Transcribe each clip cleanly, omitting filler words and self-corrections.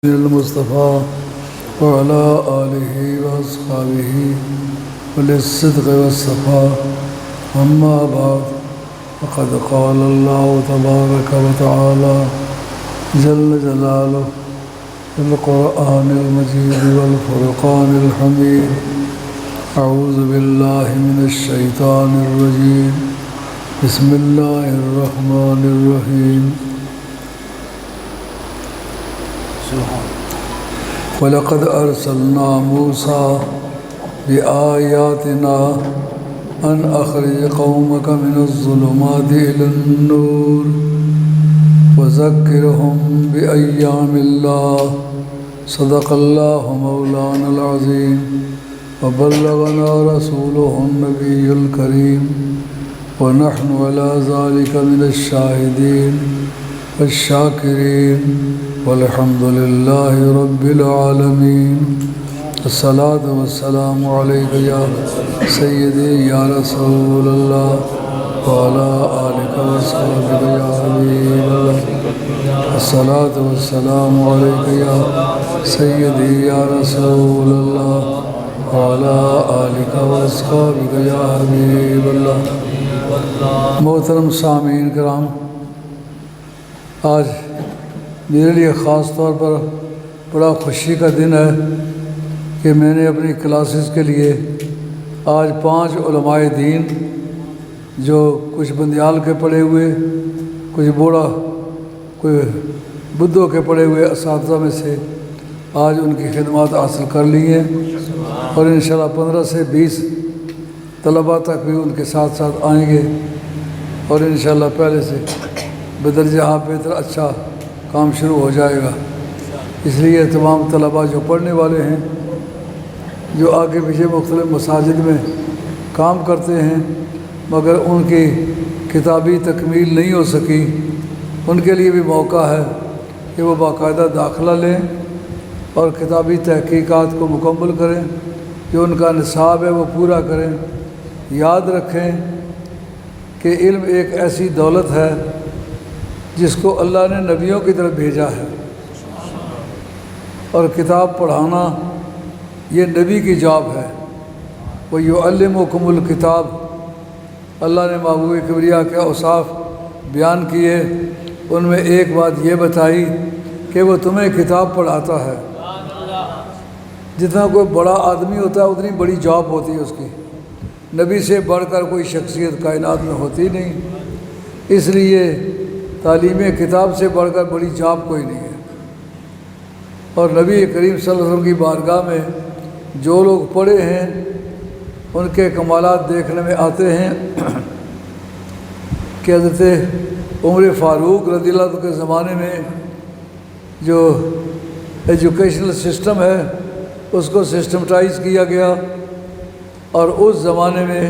المصطفى وعلى آله وأصحابه وللصدق والصفاء أما بعد فقد قال الله تبارك وتعالى جل جلاله في القرآن المجيد والفرقان الحميد أعوذ بالله من الشيطان الرجيم بسم الله الرحمن الرحيم وَلَقَدْ أَرْسَلْنَا مُوسَى بِآيَاتِنَا أَنْ أَخْرِجْ قَوْمَكَ مِنَ الظُّلُمَاتِ إِلَى النُّورِ وَذَكِّرْهُمْ بِأَيَّامِ اللَّهِ صدق اللَّهُ مَوْلَانَا الْعَظِيمُ وَبَلَّغَنَا رَسُولُهُ النَّبِيُّ الْكَرِيمُ وَنَحْنُ عَلَى ذَلِكَ مِنَ الشَّاهِدِينَ والشاکرین والحمد للہ رب العالمین الصلاۃ والسلام علیک یا سیدی یا رسول اللہ وعلی آلک وصحبک یا حبیب اللہ الصلاۃ والسلام علیک یا سیدی یا رسول اللہ وعلی آلک وصحبک یا حبیب اللہ۔ محترم سامعین کرام، آج میرے لیے خاص طور پر بڑا خوشی کا دن ہے کہ میں نے اپنی کلاسز کے لیے آج 5 علماء دین جو کچھ بندیال کے پڑھے ہوئے، کچھ بوڑھا، کوئی بدھوں کے پڑھے ہوئے اساتذہ میں سے آج ان کی خدمات حاصل کر لی ہیں، اور انشاءاللہ 15 سے 20 طلباء تک بھی ان کے ساتھ ساتھ آئیں گے، اور انشاءاللہ پہلے سے بدرجہ بہتر اچھا کام شروع ہو جائے گا۔ اس لیے تمام طلباء جو پڑھنے والے ہیں، جو آگے پیچھے مختلف مساجد میں کام کرتے ہیں مگر ان کی کتابی تکمیل نہیں ہو سکی، ان کے لیے بھی موقع ہے کہ وہ باقاعدہ داخلہ لیں اور کتابی تحقیقات کو مکمل کریں، جو ان کا نصاب ہے وہ پورا کریں۔ یاد رکھیں کہ علم ایک ایسی دولت ہے جس کو اللہ نے نبیوں کی طرف بھیجا ہے، اور کتاب پڑھانا یہ نبی کی جاب ہے۔ وَيُعَلِّمُكُمُ الْكِتاب، اللہ نے محبوب کبریا کے اوصاف بیان کیے، ان میں ایک بات یہ بتائی کہ وہ تمہیں کتاب پڑھاتا ہے۔ جتنا کوئی بڑا آدمی ہوتا ہے اتنی بڑی جاب ہوتی ہے اس کی، نبی سے بڑھ کر کوئی شخصیت کائنات میں ہوتی نہیں، اس لیے تعلیم کتاب سے بڑھ کر بڑی جاب کوئی نہیں ہے۔ اور نبی کریم صلی اللہ علیہ وسلم کی بارگاہ میں جو لوگ پڑھے ہیں ان کے کمالات دیکھنے میں آتے ہیں کہ حضرت عمر فاروق رضی اللہ عنہ کے زمانے میں جو ایجوکیشنل سسٹم ہے اس کو سسٹمٹائز کیا گیا، اور اس زمانے میں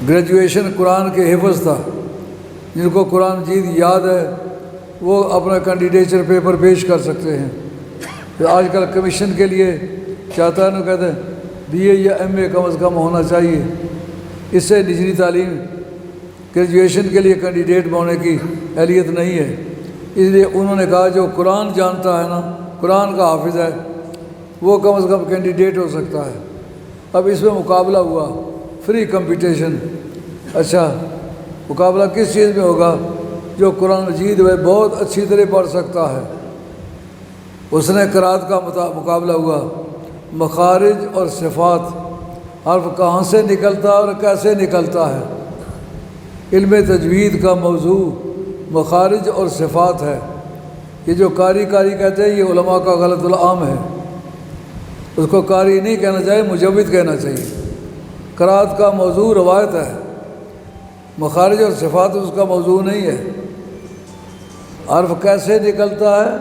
گریجویشن قرآن کے حفظ تھا۔ جن کو قرآن مجید یاد ہے وہ اپنا کینڈیڈیچر پیپر پیش کر سکتے ہیں۔ آج کل کمیشن کے لیے چاہتا ہے نا، کہتے ہیں BA یا MA کم از کم ہونا چاہیے، اس سے نجی تعلیم گریجویشن کے لیے کینڈیڈیٹ ہونے کی اہلیت نہیں ہے۔ اس لیے انہوں نے کہا جو قرآن جانتا ہے نا، قرآن کا حافظ ہے، وہ کم از کم کینڈیڈیٹ ہو سکتا ہے۔ اب اس میں مقابلہ ہوا، فری کمپٹیشن۔ اچھا، مقابلہ کس چیز میں ہوگا؟ جو قرآن مجید میں بہت اچھی طرح پڑھ سکتا ہے، اس نے قرات کا مقابلہ ہوا، مخارج اور صفات، حرف کہاں سے نکلتا ہے اور کیسے نکلتا ہے۔ علم تجوید کا موضوع مخارج اور صفات ہے۔ یہ جو قاری کہتے ہیں یہ علماء کا غلط العام ہے، اس کو قاری نہیں کہنا چاہیے، مجود کہنا چاہیے۔ قرات کا موضوع روایت ہے، مخارج اور صفات اس کا موضوع نہیں ہے۔ حرف کیسے نکلتا ہے،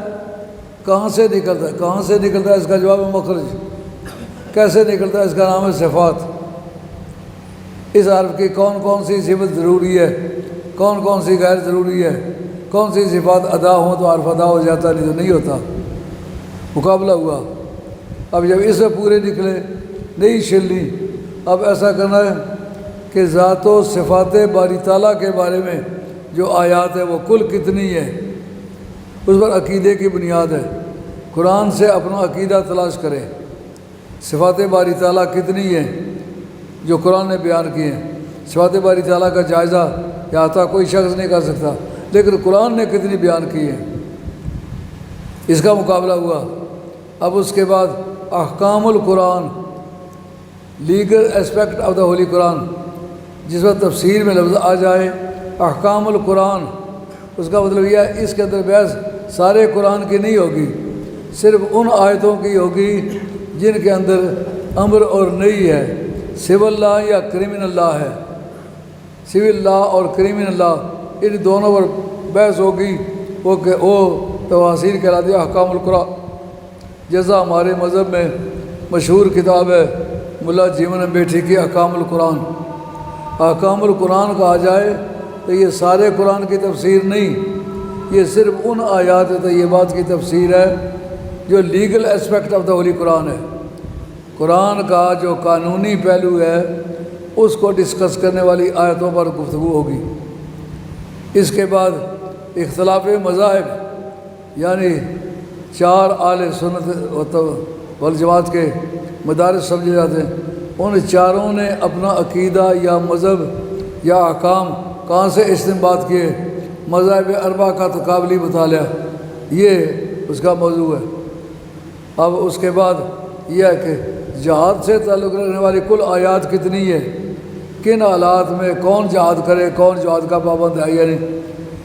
کہاں سے نکلتا ہے، کہاں سے نکلتا ہے اس کا جواب ہے مخرج، کیسے نکلتا ہے اس کا نام ہے صفات۔ اس حرف کی کون کون سی صفت ضروری ہے، کون کون سی غیر ضروری ہے، کون سی صفات ادا ہوں تو حرف ادا ہو جاتا، نہیں تو نہیں ہوتا۔ مقابلہ ہوا، اب جب اس سے پورے نکلے نہیں چھلنی، اب ایسا کرنا ہے کہ ذات و صفات باری تعالیٰ کے بارے میں جو آیات ہے وہ کل کتنی ہے، اس پر عقیدے کی بنیاد ہے۔ قرآن سے اپنا عقیدہ تلاش کریں۔ صفات باری تعالیٰ کتنی ہیں جو قرآن نے بیان کی ہیں؟ صفات باری تعالیٰ کا جائزہ یا عطا کوئی شخص نہیں کر سکتا، لیکن قرآن نے کتنی بیان کی ہیں، اس کا مقابلہ ہوا۔ اب اس کے بعد احکام القرآن، legal aspect of the holy Quran, جس وقت تفسیر میں لفظ آ جائے احکام القرآن، اس کا مطلب یہ ہے اس کے اندر بحث سارے قرآن کی نہیں ہوگی، صرف ان آیتوں کی ہوگی جن کے اندر امر اور نہی ہے، سول لا یا کریمنل لا ہے، سول لا اور کریمنل لا، ان دونوں پر بحث ہوگی۔ وہ تفاسیر کہلاتی ہے احکام القرآن، جیسا ہمارے مذہب میں مشہور کتاب ہے ملا جیون بیٹھی کی احکام القرآن۔ احکام القرآن کہا جائے تو یہ سارے قرآن کی تفسیر نہیں، یہ صرف ان آیات طیبات کی تفسیر ہے جو legal aspect of the holy Quran ہے۔ قرآن کا جو قانونی پہلو ہے اس کو ڈسکس کرنے والی آیتوں پر گفتگو ہوگی۔ اس کے بعد اختلاف مذاہب، یعنی چار اہل سنت والجماعت کے مدارس سمجھے جاتے ہیں، ان چاروں نے اپنا عقیدہ یا مذہب یا احکام کہاں سے استنباط کیے؟ مذاہب اربعہ کا تقابلی مطالعہ، یہ اس کا موضوع ہے۔ اب اس کے بعد یہ ہے کہ جہاد سے تعلق رکھنے والی کل آیات کتنی ہے، کن حالات میں کون جہاد کرے، کون جہاد کا پابند ہے، یعنی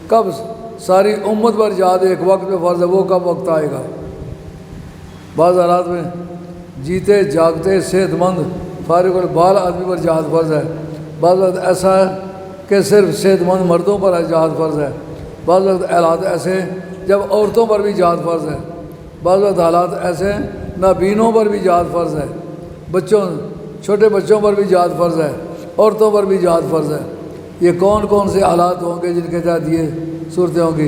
کب ساری امت پر جہاد ایک وقت میں فرض ہے، وہ کب وقت آئے گا۔ بعض حالات میں جیتے جاگتے صحت مند فارغ البال آدمی پر جہاد فرض ہے، بعض وقت ایسا ہے کہ صرف صحت مند مردوں پر جہاد فرض ہے، بعض وقت حالات ایسے ہیں جب عورتوں پر بھی جہاد فرض ہے، بعض وقت حالات ایسے ہیں نابینوں پر بھی جہاد فرض ہے، چھوٹے بچوں پر بھی جہاد فرض ہے، عورتوں پر بھی جہاد فرض ہے۔ یہ کون کون سے حالات ہوں گے جن کے تحت یہ صورتیں ہوں گی۔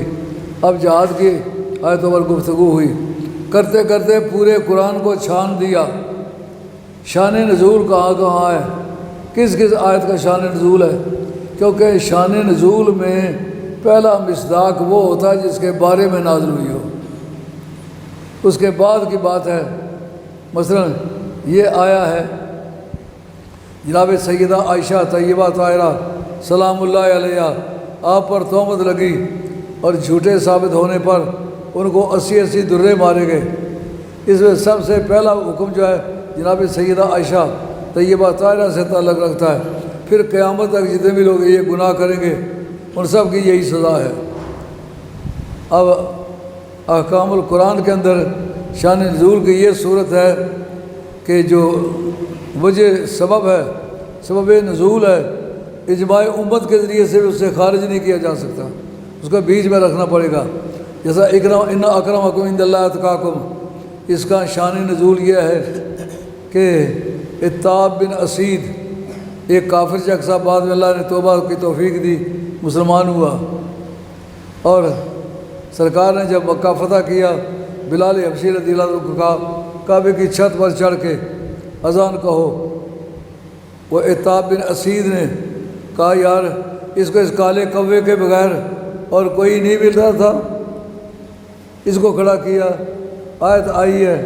اب جہاد کی آیتوں پر گفتگو ہوئی، کرتے کرتے پورے قرآن کو چھان دیا، شان نزول کہاں کہاں ہے، کس کس آیت کا شان نزول ہے، کیونکہ شان نزول میں پہلا مصداق وہ ہوتا ہے جس کے بارے میں نازل ہوئی ہو، اس کے بعد کی بات ہے۔ مثلا یہ آیا ہے جناب سیدہ عائشہ طیبہ طاہرہ سلام اللہ علیہ، آپ پر تہمت لگی اور جھوٹے ثابت ہونے پر ان کو 80 درے مارے گئے۔ اس میں سب سے پہلا حکم جو ہے جناب سیدہ عائشہ طیبہ طاہرہ سے تعلق رکھتا ہے، پھر قیامت تک جتنے بھی لوگ یہ گناہ کریں گے ان سب کی یہی سزا ہے۔ اب احکام القرآن کے اندر شان نزول کی یہ صورت ہے کہ جو وجہ سبب ہے، سبب نزول ہے، اجماع امت کے ذریعے سے اس سے خارج نہیں کیا جا سکتا، اس کو بیچ میں رکھنا پڑے گا۔ جیسا ان اکرمکم عند اللہ اتقاکم، اس کا شان نزول یہ ہے کہ اتاب بن اسید ایک کافر شخص بعد میں اللہ نے توبہ کی توفیق دی، مسلمان ہوا، اور سرکار نے جب مکہ فتح کیا بلال حبشی رضی اللہ عنہ کو کہا کعبے کی چھت پر چڑھ کے اذان کہو۔ وہ اتاب بن اسید نے کہا یار اس کو اس کالے کوے کے بغیر اور کوئی نہیں مل رہا تھا، اس کو کھڑا کیا، آیت آئی ہے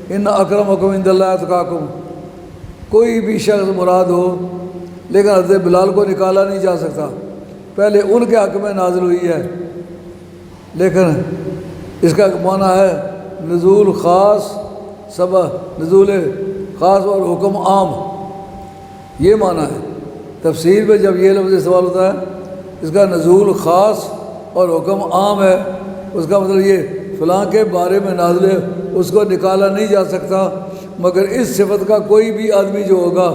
ان اکرمکم عند اللہ اتقاکم، کوئی بھی شخص مراد ہو لیکن حضرت بلال کو نکالا نہیں جا سکتا، پہلے ان کے حق میں نازل ہوئی ہے، لیکن اس کا معنی ہے نزول خاص، سبب نزول خاص اور حکم عام، یہ معنی ہے۔ تفسیر میں جب یہ لفظ استعمال ہوتا ہے اس کا نزول خاص اور حکم عام ہے، اس کا مطلب یہ فلاں کے بارے میں نازل ہے، اس کو نکالا نہیں جا سکتا، مگر اس صفت کا کوئی بھی آدمی جو ہوگا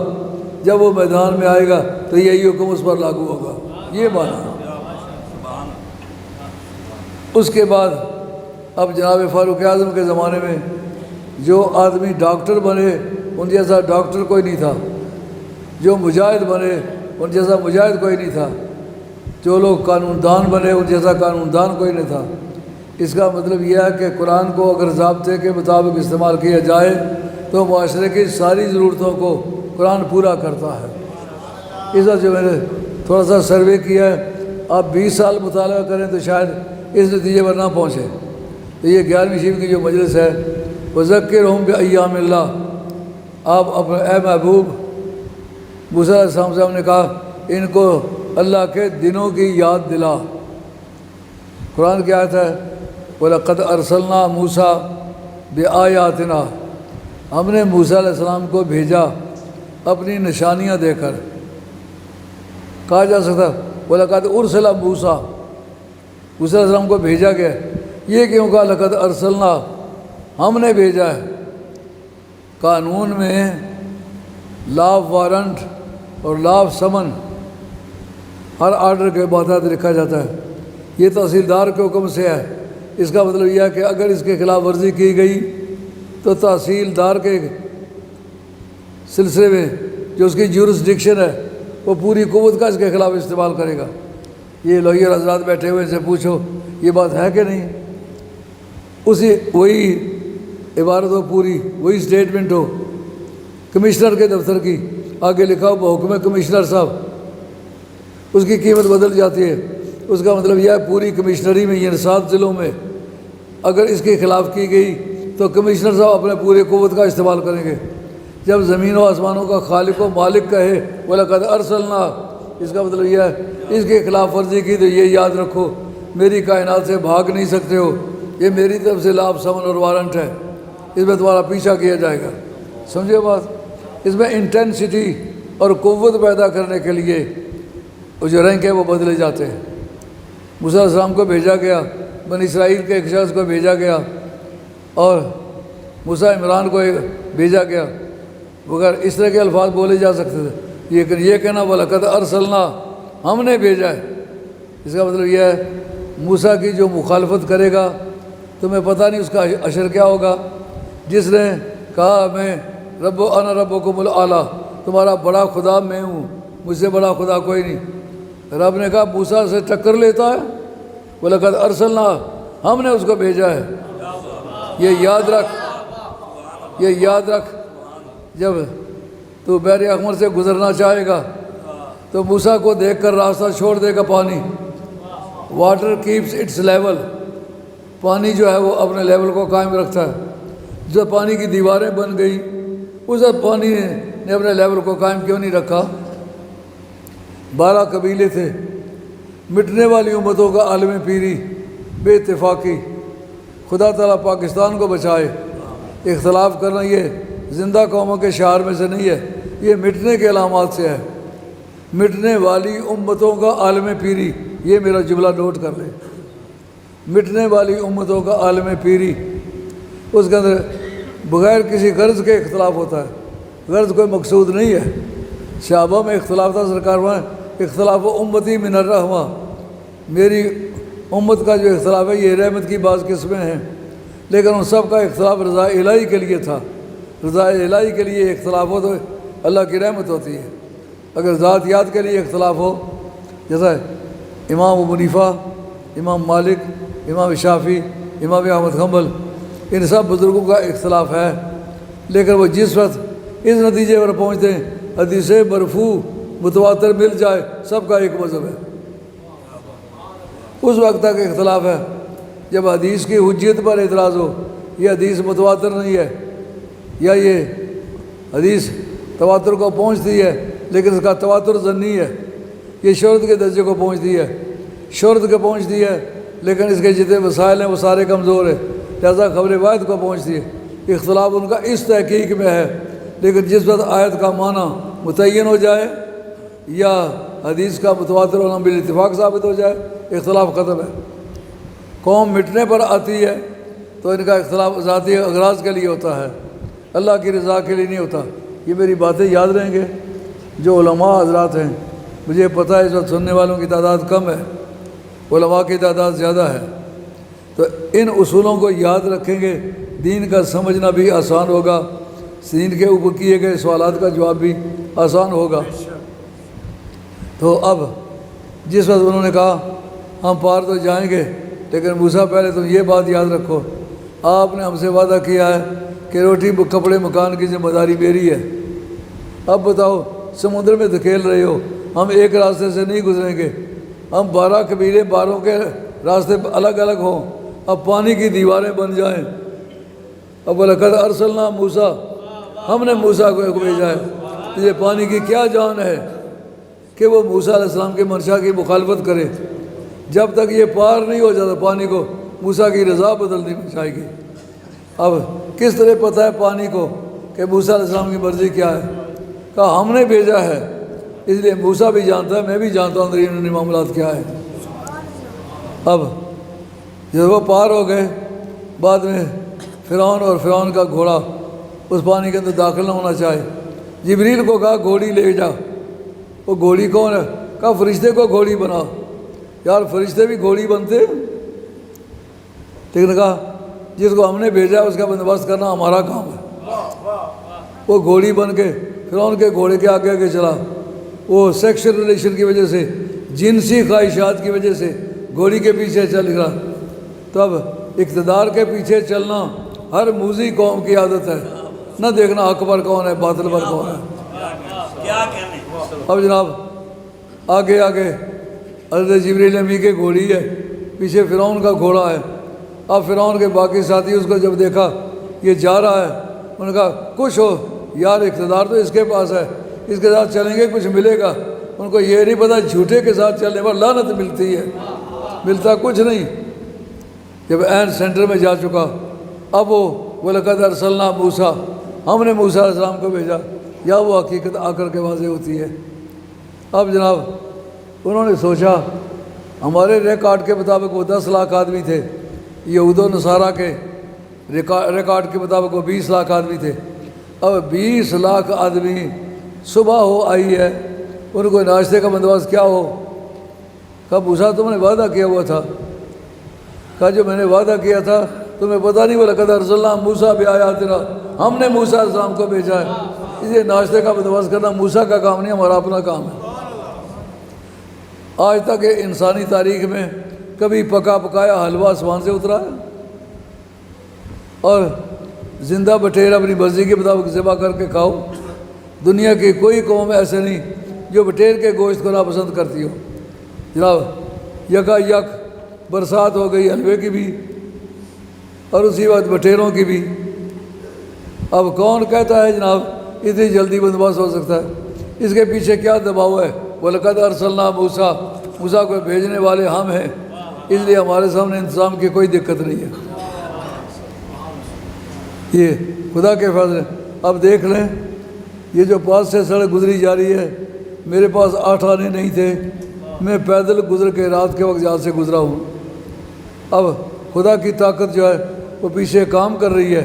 جب وہ میدان میں آئے گا تو یہی حکم اس پر لاگو ہوگا، یہ معنی ہے۔ اس کے بعد اب جناب فاروق اعظم کے زمانے میں جو آدمی ڈاکٹر بنے ان جیسا ڈاکٹر کوئی نہیں تھا، جو مجاہد بنے ان جیسا مجاہد کوئی نہیں تھا، جو لوگ قانون دان بنے ان جیسا قانون دان کوئی نہیں تھا۔ اس کا مطلب یہ ہے کہ قرآن کو اگر ضابطے کے مطابق استعمال کیا جائے تو معاشرے کی ساری ضرورتوں کو قرآن پورا کرتا ہے۔ اس وجہ سے میں نے تھوڑا سا سروے کیا ہے، آپ 20 سال مطالعہ کریں تو شاید اس نتیجے پر نہ پہنچے، تو یہ 11ویں شب کی جو مجلس ہے وذکرہم بایام اللہ، آپ اپنے اے محبوب موسیٰ علیہ السلام سے ہم نے کہا ان کو اللہ کے دنوں کی یاد دلا۔ قرآن کی آیت ہے وَلَقَدْ أَرْسَلْنَا مُوسَىٰ بِآيَاتِنَا، ہم نے موسیٰ علیہ السلام کو بھیجا اپنی نشانیاں دے کر۔ کہا جا سکتا وَلَقَدْ أُرْسِلَ مُوسَىٰ، موسیٰ علیہ السلام کو بھیجا گیا، یہ کیوں کہا لَقَدْ أَرْسَلْنَا، ہم نے بھیجا ہے۔ قانون میں لا وارنٹ اور لا سمن ہر آرڈر کے بعد لکھا جاتا ہے، یہ تحصیلدار کے حکم سے ہے۔ اس کا مطلب یہ ہے کہ اگر اس کے خلاف ورزی کی گئی تو تحصیلدار کے سلسلے میں جو اس کی جورسڈکشن ہے وہ پوری قوت کا اس کے خلاف استعمال کرے گا۔ یہ لوئر حضرات بیٹھے ہوئے سے پوچھو یہ بات ہے کہ نہیں، وہی عبارت ہو، پوری وہی سٹیٹمنٹ ہو کمشنر کے دفتر کی، آگے لکھا ہو بحکم کمشنر صاحب، اس کی قیمت بدل جاتی ہے۔ اس کا مطلب یہ ہے پوری کمشنری میں یہ 7 ضلعوں میں اگر اس کے خلاف کی گئی تو کمشنر صاحب اپنے پورے قوت کا استعمال کریں گے۔ جب زمین و آسمانوں کا خالق و مالک کہے وَلَقَدْ أَرْسَلْنَا، اس کا مطلب یہ ہے اس کے خلاف ورزی کی تو یہ یاد رکھو میری کائنات سے بھاگ نہیں سکتے ہو، یہ میری طرف سے لاب سمن اور وارنٹ ہے، اس میں تمہارا پیچھا کیا جائے گا۔ سمجھے بات؟ اس میں انٹینسٹی اور قوت پیدا کرنے کے لیے وہ جو رینک ہے وہ بدلے جاتے ہیں۔ موسیٰ علیہ السلام کو بھیجا گیا، بنی اسرائیل کے ایک شخص کو بھیجا گیا اور موسیٰ عمران کو بھیجا گیا، مگر اس طرح کے الفاظ بولے جا سکتے تھے، لیکن یہ کہنا وَلَقَدْ أَرْسَلْنَا، ہم نے بھیجا ہے، اس کا مطلب یہ ہے موسیٰ کی جو مخالفت کرے گا تمہیں پتہ نہیں اس کا اشر کیا ہوگا۔ جس نے کہا میں انا ربکم الاعلیٰ، تمہارا بڑا خدا میں ہوں، مجھ سے بڑا خدا کوئی نہیں، رب نے کہا موسیٰ سے ٹکر لیتا ہے، وَلَقَدْ أَرْسَلْنَا، ہم نے اس کو بھیجا ہے۔ یہ یاد رکھ جب تو بحر احمر سے گزرنا چاہے گا تو موسیٰ کو دیکھ کر راستہ چھوڑ دے گا۔ پانی، واٹر کیپس اٹس لیول، پانی جو ہے وہ اپنے لیول کو قائم رکھتا ہے۔ جب پانی کی دیواریں بن گئی اس پانی نے اپنے لیول کو قائم کیوں نہیں رکھا؟ 12 قبیلے تھے، مٹنے والی امتوں کا عالم پیری بے اتفاقی۔ خدا تعالیٰ پاکستان کو بچائے، اختلاف کرنا یہ زندہ قوموں کے شعار میں سے نہیں ہے، یہ مٹنے کے علامات سے ہے۔ مٹنے والی امتوں کا عالم پیری، یہ میرا جملہ نوٹ کر لیں، مٹنے والی امتوں کا عالم پیری۔ اس کے اندر بغیر کسی غرض کے اختلاف ہوتا ہے، غرض کوئی مقصود نہیں ہے۔ صحابہ میں اختلاف تھا، سرکار میں اختلاف و امتی من الرحمہ، میری امت کا جو اختلاف ہے یہ رحمت کی بعض قسمیں ہیں، لیکن ان سب کا اختلاف رضا الہی کے لیے تھا۔ رضا الہی کے لیے اختلاف ہو تو اللہ کی رحمت ہوتی ہے۔ اگر ذاتیات کے لیے اختلاف ہو، جیسا امام ابو حنیفہ، امام مالک، امام شافعی، امام احمد حنبل، ان سب بزرگوں کا اختلاف ہے، لیکن وہ جس وقت اس نتیجے پر پہنچتے ہیں حدیث مرفوع متواتر مل جائے سب کا ایک مذہب ہے، اس وقت تک اختلاف ہے۔ جب حدیث کی حجیت پر اعتراض ہو، یہ حدیث متواتر نہیں ہے یا یہ حدیث تواتر کو پہنچتی ہے لیکن اس کا تواتر ظنی ہے، یہ شہرت کے درجے کو پہنچتی ہے، شہرت کو پہنچتی ہے لیکن اس کے جتنے وسائل ہیں وہ سارے کمزور ہیں، لہذا خبر واحد کو پہنچتی ہے۔ اختلاف ان کا اس تحقیق میں ہے، لیکن جس وقت آیت کا معنی متعین ہو جائے یا حدیث کا متواتر ہونا بالاتفاق ثابت ہو جائے، اختلاف ختم ہے۔ قوم مٹنے پر آتی ہے تو ان کا اختلاف ذاتی اغراض کے لیے ہوتا ہے، اللہ کی رضا کے لیے نہیں ہوتا۔ یہ میری باتیں یاد رہیں گے۔ جو علماء حضرات ہیں، مجھے پتہ ہے اس وقت سننے والوں کی تعداد کم ہے، علماء کی تعداد زیادہ ہے، تو ان اصولوں کو یاد رکھیں گے، دین کا سمجھنا بھی آسان ہوگا، دین کے اوپر کیے گئے سوالات کا جواب بھی آسان ہوگا۔ تو اب جس وقت انہوں نے کہا ہم پار تو جائیں گے، لیکن موسیٰ پہلے تم یہ بات یاد رکھو، آپ نے ہم سے وعدہ کیا ہے کہ روٹی کپڑے مکان کی ذمہ داری میری ہے۔ اب بتاؤ سمندر میں دھکیل رہے ہو، ہم ایک راستے سے نہیں گزریں گے، ہم 12 قبیلے 12 کے راستے الگ الگ ہوں، اب پانی کی دیواریں بن جائیں. اب وَلَقَدْ أَرْسَلْنَا موسیٰ، ہم نے موسیٰ کو بھیجا ہے. یہ پانی کی کیا جان ہے کہ وہ موسیٰ علیہ السلام کے منشا کی مخالفت کرے. جب تک یہ پار نہیں ہو جاتا پانی کو، موسیٰ کی رضا بدل نہیں جائے گی. اب کس طرح پتہ ہے پانی کو کہ موسیٰ علیہ السلام کی مرضی کیا ہے؟ کہا ہم نے بھیجا ہے، اس لیے موسیٰ بھی جانتا ہے، میں بھی جانتا ہوں اندرونی معاملات کیا ہے. اب جب وہ پار ہو گئے، بعد میں فرعون اور فرعون کا گھوڑا اس پانی کے اندر داخل نہ ہونا چاہے. جبریل کو کہا گھوڑی لے جا. وہ گھوڑی کون ہے؟ کہا فرشتے کو گھوڑی بنا. یار فرشتے بھی گھوڑی بنتے، لیکن کہا جس کو ہم نے بھیجا اس کا بندوبست کرنا ہمارا کام ہے. وہ گھوڑی بن کے فرعون کے گھوڑے کے آگے آگے چلا. وہ سیکشل ریلیشن کی وجہ سے، جنسی خواہشات کی وجہ سے گھوڑی کے پیچھے چل گیا. تو اب اقتدار کے پیچھے چلنا ہر موذی قوم کی عادت ہے، نہ دیکھنا حق پر کون ہے باطل پر کون ہے. اب جناب آگے آگے حضرت جبریل امی کے گھوڑی ہے، پیچھے فرعون کا گھوڑا ہے. اب فرعون کے باقی ساتھی اس کو جب دیکھا یہ جا رہا ہے، انہوں نے کہا کچھ ہو یار، اقتدار تو اس کے پاس ہے، اس کے ساتھ چلیں گے کچھ ملے گا. ان کو یہ نہیں پتا جھوٹے کے ساتھ چلنے پر لعنت ملتی ہے، ملتا کچھ نہیں. جب عین سینٹر میں جا چکا، اب وہ وَلَقَدْ أَرْسَلْنَا موسیٰ، ہم نے موسیٰ علیہ السلام کو بھیجا، یا وہ حقیقت آ کر کے واضح ہوتی ہے. اب جناب انہوں نے سوچا ہمارے ریکارڈ کے مطابق وہ 10 لاکھ آدمی تھے، یہود و نصارہ کے ریکارڈ کے مطابق وہ 20 لاکھ آدمی تھے. اب 20 لاکھ آدمی صبح ہو آئی ہے، ان کو ناشتے کا بندوبست کیا ہو؟ کہا موسیٰ تم نے وعدہ کیا ہوا تھا. کہا جو میں نے وعدہ کیا تھا تمہیں پتہ نہیں. وَلَقَدْ أَرْسَلْنَا مُوسَىٰ بِآيَاتِنَا، ہم نے موسیٰ علیہ السلام کو بھیجا ہے. اس لیے ناشتے کا بندوبست کرنا موسیٰ کا کام نہیں، ہمارا اپنا کام ہے. آج تک انسانی تاریخ میں کبھی پکا پکایا حلوہ آسمان سے اترا ہے؟ اور زندہ بٹیر اپنی مرضی کے مطابق ذبح کر کے کھاؤ. دنیا کی کوئی قوم ایسے نہیں جو بٹیر کے گوشت کو ناپسند کرتی ہو. جناب یکا یک برسات ہو گئی حلوے کی بھی اور اسی وقت بٹیروں کی بھی. اب کون کہتا ہے جناب اتنی جلدی بندوبست ہو سکتا ہے؟ اس کے پیچھے کیا دباؤ ہے؟ وَلَقَدْ أَرْسَلْنَا موسیٰ، موسیٰ کو بھیجنے والے ہم ہیں، اس لیے ہمارے سامنے انتظام کی کوئی دقت نہیں ہے. یہ خدا کے فضل. اب دیکھ لیں یہ جو پاس سے سڑک گزری جا رہی ہے، میرے پاس 8 آنے نہیں تھے، میں پیدل گزر کے رات کے وقت یہاں سے گزرا ہوں. اب خدا کی طاقت جو ہے وہ پیچھے کام کر رہی ہے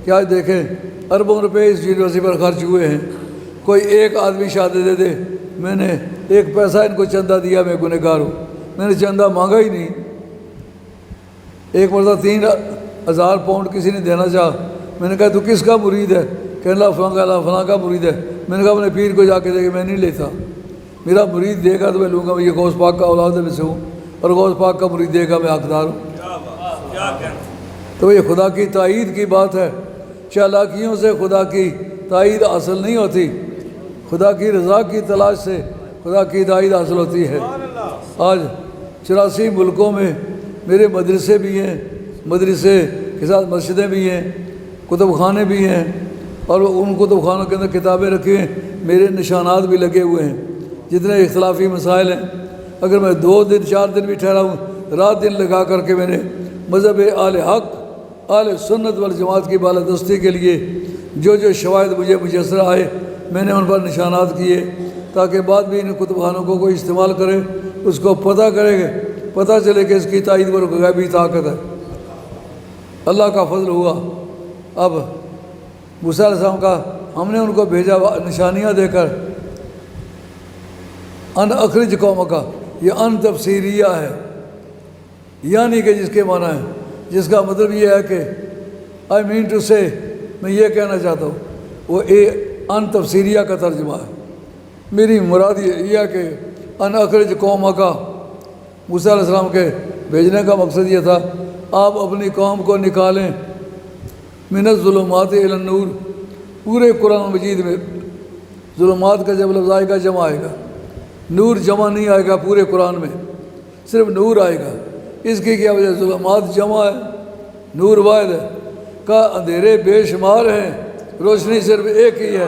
کہ آج دیکھیں اربوں روپے اس یونیورسٹی پر خرچ ہوئے ہیں. کوئی ایک آدمی شہادت دے دے میں نے 1 پیسہ ان کو چندہ دیا، میں گنہگار ہوں، میں نے چندہ مانگا ہی نہیں. ایک مرتبہ 3000 پاؤنڈ کسی نے دینا چاہا، میں نے کہا تو کس کا مرید ہے؟ کہنے لگا فلاں کا مرید ہے. میں نے کہا اپنے پیر کو جا کے دے کے میں نہیں لیتا، میرا مرید دے گا تو میں لوں گا. یہ غوث پاک کا اولاد میں سے ہوں اور غوث پاک کا مرید دے گا میں حقدار ہوں. تو یہ خدا کی تائید کی بات ہے. چالاکیوں سے خدا کی تائید حاصل نہیں ہوتی، خدا کی رضا کی تلاش سے خدا کی تائید حاصل ہوتی ہے. آج 84 ملکوں میں میرے مدرسے بھی ہیں، مدرسے کے ساتھ مسجدیں بھی ہیں، کتب خانے بھی ہیں، اور ان کتب خانوں کے اندر کتابیں رکھی ہیں، میرے نشانات بھی لگے ہوئے ہیں. جتنے اختلافی مسائل ہیں، اگر میں 2 دن 4 دن بھی ٹھہرا ہوں، رات دن لگا کر کے میں نے مذہب اہل حق اہل سنت والجماعت کی بالادستی کے لیے جو شواہد مجھے میسر آئے میں نے ان پر نشانات کیے، تاکہ بعد بھی ان کتب خانوں کو کوئی استعمال کرے اس کو پتہ چلے کہ اس کی تائید پر غیبی طاقت ہے. اللہ کا فضل ہوا. اب موسیٰ علیہ السلام کا ہم نے ان کو بھیجا نشانیاں دے کر. ان اخرج قوم کا، یہ ان تفسیریہ ہے، یعنی کہ جس کے معنی ہے، جس کا مطلب یہ ہے کہ آئی مین ٹو سے، میں یہ کہنا چاہتا ہوں، وہ ان تفسیریہ کا ترجمہ ہے. میری مراد یہ ہے کہ ان اخرج قوم کا، موسیٰ علیہ السلام کے بھیجنے کا مقصد یہ تھا آپ اپنی قوم کو نکالیں من الظلمات الی النور. پورے قرآن مجید میں ظلمات کا جب لفظ آئے گا جمع آئے گا، نور جمع نہیں آئے گا. پورے قرآن میں صرف نور آئے گا. اس کی کیا وجہ؟ ظلمات جمع ہے، نور واحد ہے، کا اندھیرے بے شمار ہیں، روشنی صرف ایک ہی ہے۔